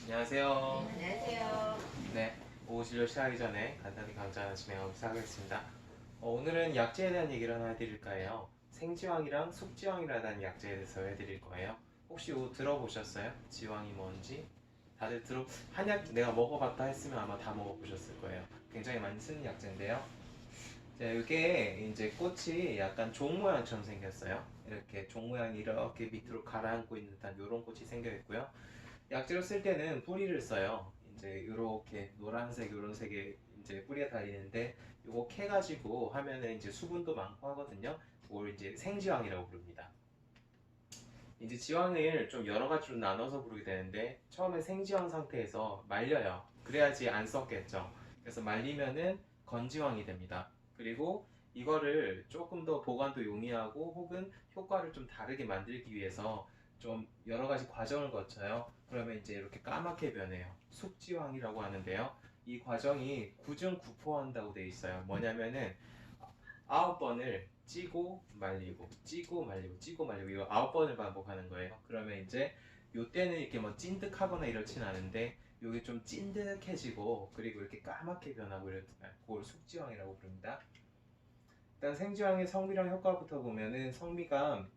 안녕하세요. 네, 안녕하세요. 네, 오후진료 시작하기 전에 간단히 강좌 진행하고 시작하겠습니다. 오늘은 약제에 대한 얘기를 하나 해드릴까 해요. 생지황이랑 숙지황이라는 약제에 대해서 해드릴 거예요. 혹시 이거 들어보셨어요? 지황이 뭔지? 다들 한약 내가 먹어봤다 했으면 아마 다 먹어보셨을 거예요. 굉장히 많이 쓰는 약제인데요. 자, 이게 이제 꽃이 약간 종 모양처럼 생겼어요. 이렇게 종 모양이 이렇게 밑으로 가라앉고 있는 듯한 이런 꽃이 생겨 있고요. 약재로 쓸 때는 뿌리를 써요. 이제 이렇게 노란색, 이런 색의 이제 뿌리가 달리는데 요거 캐가지고 하면은 이제 수분도 많고 하거든요. 그걸 이제 생지황이라고 부릅니다. 이제 지황을 좀 여러 가지로 나눠서 부르게 되는데 처음에 생지황 상태에서 말려요. 그래야지 안 썩겠죠. 그래서 말리면은 건지황이 됩니다. 그리고 이거를 조금 더 보관도 용이하고 혹은 효과를 좀 다르게 만들기 위해서 좀 여러 가지 과정을 거쳐요. 그러면 이제 이렇게 까맣게 변해요. 숙지황이라고 하는데요. 이 과정이 구중구포한다고 돼 있어요. 뭐냐면은 9번을 찌고 말리고 찌고 말리고 찌고 말리고 이거 9번을 반복하는 거예요. 그러면 이제 요때는 이렇게 뭐 찐득하거나 이렇진 않은데 요게 좀 찐득해지고 그리고 이렇게 까맣게 변하고 이럴 때 그걸 숙지황이라고 부릅니다. 일단 생지황의 성미랑 효과부터 보면은 성미가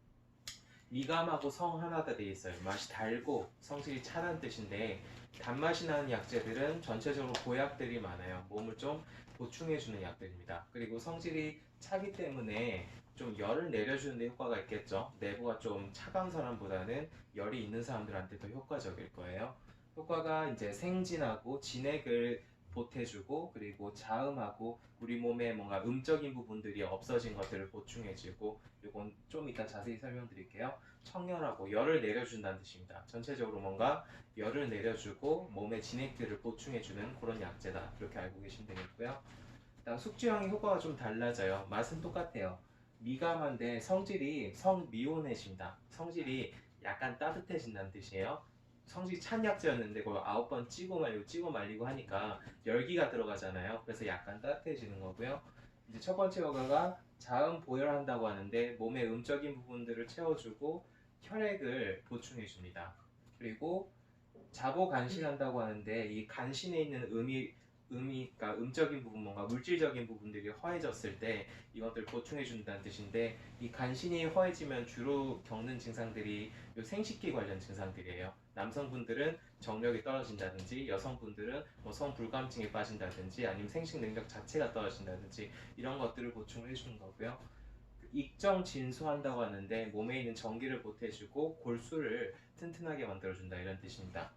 미감하고 성 하나다 돼 있어요. 맛이 달고 성질이 차다는 뜻인데 단맛이 나는 약재들은 전체적으로 보약들이 많아요. 몸을 좀 보충해주는 약들입니다. 그리고 성질이 차기 때문에 좀 열을 내려주는 데 효과가 있겠죠. 내부가 좀 차가운 사람보다는 열이 있는 사람들한테 더 효과적일 거예요. 효과가 이제 생진하고 진액을 보태주고 그리고 자음하고 우리 몸에 뭔가 음적인 부분들이 없어진 것들을 보충해주고 이건 좀 이따 자세히 설명드릴게요. 청열하고 열을 내려준다는 뜻입니다. 전체적으로 뭔가 열을 내려주고 몸의 진액들을 보충해주는 그런 약재다. 그렇게 알고 계시면 되겠고요. 다음 숙주향의 효과가 좀 달라져요. 맛은 똑같아요. 미감한데 성질이 성미온해집니다. 성질이 약간 따뜻해진다는 뜻이에요. 성질이 찬 약재였는데 그걸 9번 찌고 말리고 하니까 열기가 들어가잖아요. 그래서 약간 따뜻해지는 거고요. 이제 첫 번째 효과가 자음 보혈한다고 하는데 몸의 음적인 부분들을 채워주고 혈액을 보충해 줍니다. 그리고 자보 간신한다고 하는데 이 간신에 있는 그러니까 음적인 부분, 뭔가 물질적인 부분들이 허해졌을 때 이것들 보충해 준다는 뜻인데 이 간신이 허해지면 주로 겪는 증상들이 요 생식기 관련 증상들이에요. 남성분들은 정력이 떨어진다든지 여성분들은 뭐 성불감증에 빠진다든지 아니면 생식 능력 자체가 떨어진다든지 이런 것들을 보충을 해주는 거고요. 익정 진수한다고 하는데 몸에 있는 전기를 보태주고 골수를 튼튼하게 만들어준다 이런 뜻입니다.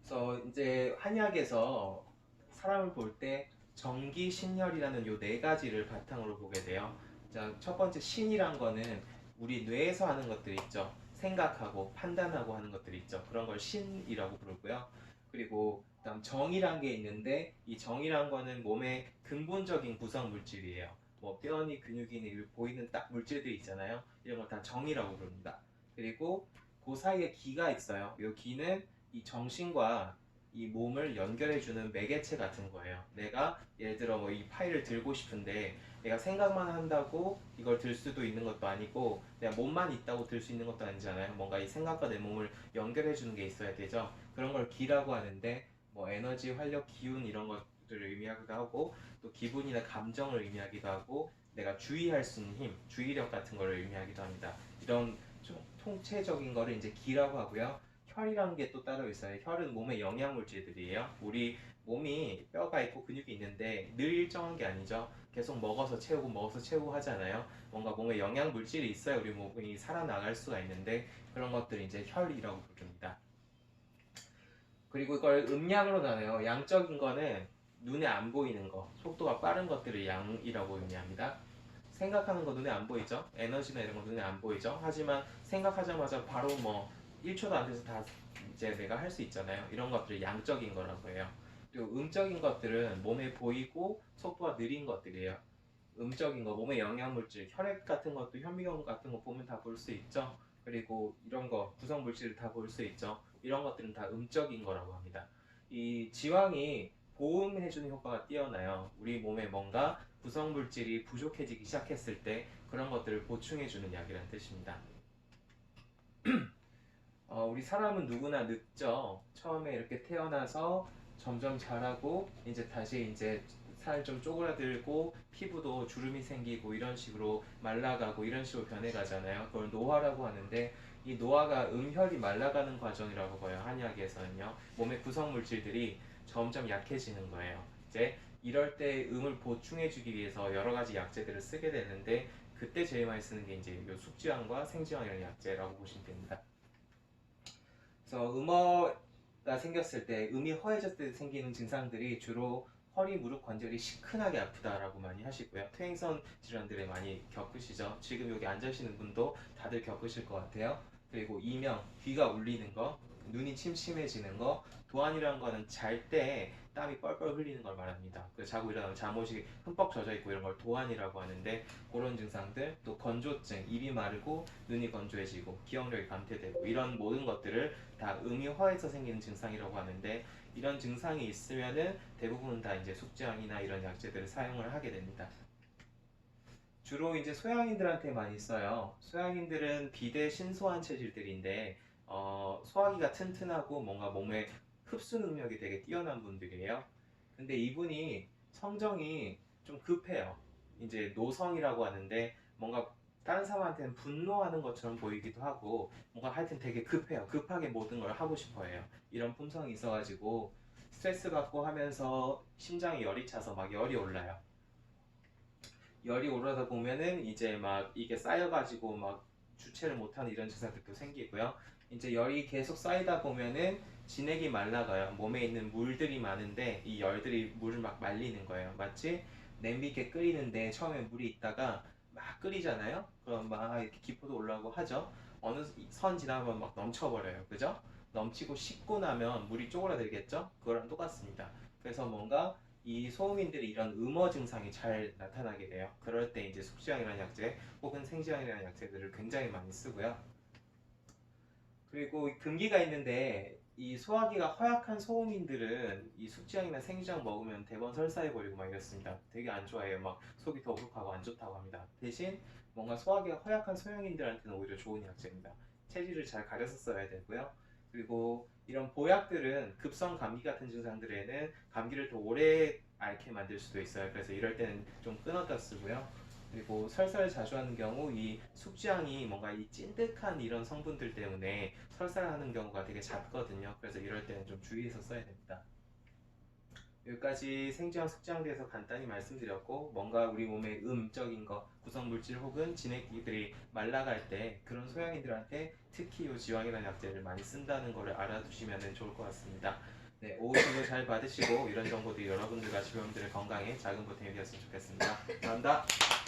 그래서 이제 한약에서 사람을 볼 때 정기, 신혈이라는 요 네 가지를 바탕으로 보게 돼요. 자, 첫 번째 신이란 거는 우리 뇌에서 하는 것들 있죠. 생각하고 판단하고 하는 것들 있죠. 그런 걸 신이라고 부르고요. 그리고 그다음 정이란 게 있는데 이 정이란 거는 몸의 근본적인 구성 물질이에요. 뭐 뼈니 근육이니 보이는 딱 물질들이 있잖아요. 이런 걸 다 정이라고 부릅니다. 그리고 그 사이에 기가 있어요. 이 기는 이 정신과 이 몸을 연결해주는 매개체 같은 거예요. 내가 예를 들어 뭐 이 파일을 들고 싶은데 내가 생각만 한다고 이걸 들 수도 있는 것도 아니고 내가 몸만 있다고 들 수 있는 것도 아니잖아요. 뭔가 이 생각과 내 몸을 연결해주는 게 있어야 되죠. 그런 걸 기라고 하는데 뭐 에너지, 활력, 기운 이런 것들을 의미하기도 하고 또 기분이나 감정을 의미하기도 하고 내가 주의할 수 있는 힘, 주의력 같은 걸 의미하기도 합니다. 이런 좀 통체적인 거를 이제 기라고 하고요. 혈이라는 게 또 따로 있어요. 혈은 몸의 영양 물질들이에요. 우리 몸이 뼈가 있고 근육이 있는데 늘 일정한 게 아니죠. 계속 먹어서 채우고 하잖아요. 뭔가 몸에 영양 물질이 있어야 우리 몸이 살아나갈 수가 있는데 그런 것들이 이제 혈이라고 부릅니다. 그리고 이걸 음양으로 나눠요. 양적인 거는 눈에 안 보이는 거, 속도가 빠른 것들을 양이라고 의미합니다. 생각하는 거 눈에 안 보이죠? 에너지나 이런 거 눈에 안 보이죠? 하지만 생각하자마자 바로 뭐 1초도 안 돼서 다 이제 내가 할 수 있잖아요. 이런 것들을 양적인 거라고 해요. 그리고 음적인 것들은 몸에 보이고 속도가 느린 것들이에요. 음적인 거, 몸의 영양물질, 혈액 같은 것도 현미경 같은 거 보면 다 볼 수 있죠. 그리고 이런 거 구성 물질을 다 볼 수 있죠. 이런 것들은 다 음적인 거라고 합니다. 이 지황이 보음해주는 효과가 뛰어나요. 우리 몸에 뭔가 구성 물질이 부족해지기 시작했을 때 그런 것들을 보충해주는 약이라는 뜻입니다. 우리 사람은 누구나 늙죠. 처음에 이렇게 태어나서 점점 자라고 이제 다시 이제 살 좀 쪼그라들고 피부도 주름이 생기고 이런 식으로 말라가고 이런 식으로 변해가잖아요. 그걸 노화라고 하는데 이 노화가 음혈이 말라가는 과정이라고 봐요. 한의학에서는요. 몸의 구성 물질들이 점점 약해지는 거예요. 이제 이럴 때 음을 보충해주기 위해서 여러 가지 약재들을 쓰게 되는데 그때 제일 많이 쓰는 게 이제 요 숙지황과 생지황이라는 약재라고 보시면 됩니다. 그래서 음어가 생겼을 때, 음이 허해졌을 때 생기는 증상들이 주로 허리, 무릎 관절이 시큰하게 아프다라고 많이 하시고요. 퇴행성 질환들에 많이 겪으시죠. 지금 여기 앉으시는 분도 다들 겪으실 것 같아요. 그리고 이명, 귀가 울리는 거, 눈이 침침해지는 거, 도안이라는 거는 잘 때 땀이 뻘뻘 흘리는 걸 말합니다. 자고 일어나면 잠옷이 흠뻑 젖어 있고 이런 걸 도안이라고 하는데 그런 증상들, 또 건조증, 입이 마르고 눈이 건조해지고 기억력이 감퇴되고 이런 모든 것들을 다 음이 허해서 생기는 증상이라고 하는데 이런 증상이 있으면은 대부분 다 이제 숙지향이나 이런 약재들을 사용을 하게 됩니다. 주로 이제 소양인들한테 많이 써요. 소양인들은 비대 신소한 체질들인데 소화기가 튼튼하고 뭔가 몸에 흡수 능력이 되게 뛰어난 분들이에요. 근데 이분이 성정이 좀 급해요. 이제 노성이라고 하는데 뭔가 다른 사람한테는 분노하는 것처럼 보이기도 하고 뭔가 하여튼 되게 급해요. 급하게 모든 걸 하고 싶어 해요. 이런 품성이 있어가지고 스트레스 받고 하면서 심장이 열이 차서 막 열이 올라요. 열이 오르다 보면은 이제 막 이게 쌓여가지고 막 주체를 못하는 이런 증상들도 생기고요. 이제 열이 계속 쌓이다 보면은 진액이 말라가요. 몸에 있는 물들이 많은데 이 열들이 물을 막 말리는 거예요. 마치 냄비 이렇게 끓이는데 처음에 물이 있다가 막 끓이잖아요. 그럼 막 이렇게 기포도 올라오고 하죠. 어느 선 지나면 막 넘쳐버려요. 그죠? 넘치고 식고 나면 물이 쪼그라들겠죠? 그거랑 똑같습니다. 그래서 뭔가 이 소음인들이 이런 음어 증상이 잘 나타나게 돼요. 그럴 때 이제 숙지향이라는 약재 혹은 생지향이라는 약재들을 굉장히 많이 쓰고요. 그리고 금기가 있는데 이 소화기가 허약한 소음인들은 이 숙지향이나 생지향 먹으면 대번 설사해버리고 막 이렇습니다. 되게 안 좋아해요. 막 속이 더부룩하고 안 좋다고 합니다. 대신 뭔가 소화기가 허약한 소형인들한테는 오히려 좋은 약재입니다. 체질을 잘 가려서 써야 되고요. 그리고 이런 보약들은 급성 감기 같은 증상들에는 감기를 더 오래 앓게 만들 수도 있어요. 그래서 이럴 때는 좀 끊었다 쓰고요. 그리고 설사를 자주 하는 경우 이 숙지향이 뭔가 이 찐득한 이런 성분들 때문에 설사를 하는 경우가 되게 잦거든요. 그래서 이럴 때는 좀 주의해서 써야 됩니다. 여기까지 생지향, 숙지향에 대해서 간단히 말씀드렸고 뭔가 우리 몸에 음적인 거, 구성물질 혹은 진액기들이 말라갈 때 그런 소양인들한테 특히 이 지왕이라는 약재를 많이 쓴다는 것을 알아두시면 좋을 것 같습니다. 네, 오후 진료 잘 받으시고 이런 정보들이 여러분들과 주변분들의 건강에 작은 보탬이 되었으면 좋겠습니다. 감사합니다.